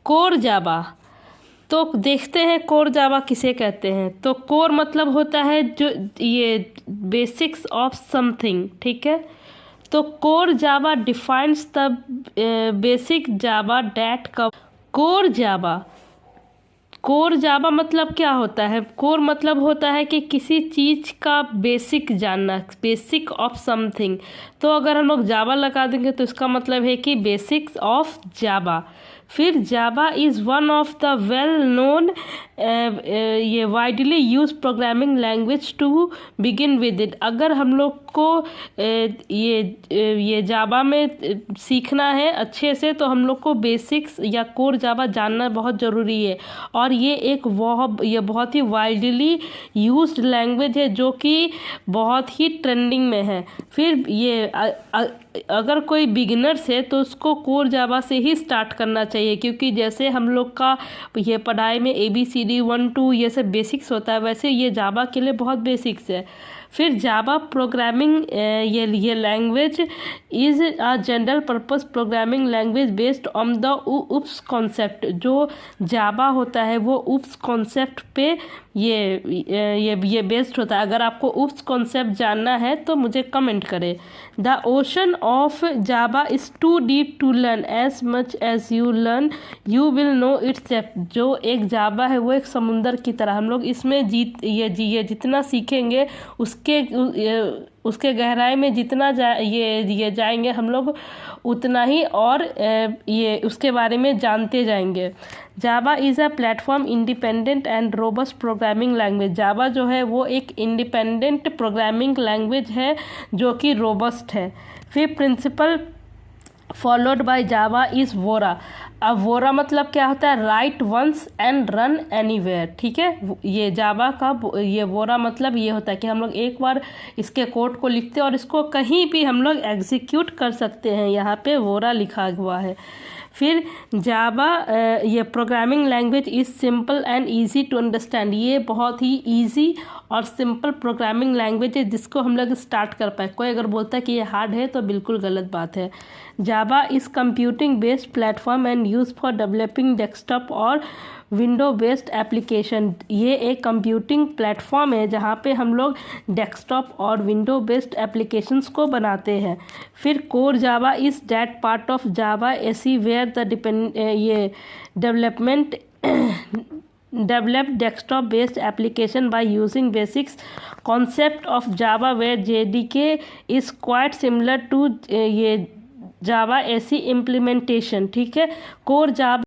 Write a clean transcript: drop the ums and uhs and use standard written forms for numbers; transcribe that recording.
Core Java. तो देखते हैं कोर जावा किसे कहते हैं। तो कोर मतलब होता है जो ये बेसिक्स ऑफ समथिंग, ठीक है। तो core Java defines the basic Java that का कोर जावा मतलब क्या होता है? कोर मतलब होता है कि किसी चीज़ का बेसिक जानना, बेसिक ऑफ समथिंग। तो अगर हम लोग जावा लगा देंगे तो इसका मतलब है कि बेसिक्स ऑफ जावा। फिर Java is one of the well known ये widely use programming language to begin with it. अगर हम लोग को ये जावा में सीखना है अच्छे से तो हम लोग को बेसिक्स या कोर जावा जानना बहुत ज़रूरी है। और ये बहुत ही वाइडली यूज्ड लैंग्वेज है जो कि बहुत ही ट्रेंडिंग में है। फिर ये अगर कोई बिगिनर्स है तो उसको कोर जावा से ही स्टार्ट करना चाहिए, क्योंकि जैसे हम लोग का ये पढ़ाई में ABCD 1 2 ये सब बेसिक्स होता है, वैसे ये जावा के लिए बहुत बेसिक्स है। फिर जावा प्रोग्रामिंग ये language is a general purpose programming language based on the UPS concept. जो जावा होता है वो UPS कॉन्सेप्ट पे ये बेस्ड होता है। अगर आपको UPS कॉन्सेप्ट जानना है तो मुझे कमेंट करें। The ocean of Java is too deep to learn, as much as you learn you will know its depth. जो एक जावा है वो एक समुंदर की तरह, हम लोग इसमें ये जितना सीखेंगे उसके गहराई में जितना ये जाएंगे हम लोग उतना ही और ये उसके बारे में जानते जाएंगे। Java is a platform independent and robust programming language. Java जो है वो एक इंडिपेंडेंट प्रोग्रामिंग लैंग्वेज है जो कि रोबस्ट है। फिर principle followed by Java is वोरा। अब वोरा मतलब क्या होता है? Write once and run anywhere, ठीक है। ये जावा का ये वोरा मतलब ये होता है कि हम लोग एक बार इसके कोड को लिखते हैं और इसको कहीं भी हम लोग एग्जीक्यूट कर सकते हैं। यहाँ पे वोरा लिखा हुआ है। फिर जावा ये programming language is simple and easy to understand. ये बहुत ही इजी और सिंपल प्रोग्रामिंग लैंग्वेज है जिसको हम लोग स्टार्ट कर पाए। कोई अगर बोलता है कि ये हार्ड है तो बिल्कुल गलत बात है। जावा is computing based platform and use for developing desktop और विंडो बेस्ड एप्लीकेशन। ये एक कंप्यूटिंग प्लेटफॉर्म है जहाँ पे हम लोग डेस्कटॉप और विंडो बेस्ड एप्लीकेशंस को बनाते हैं। फिर core Java is that part of Java SE where the ये development develop desktop based application by using basics concept of Java where JDK is quite similar to ये Java SE implementation, ठीक है। Core Java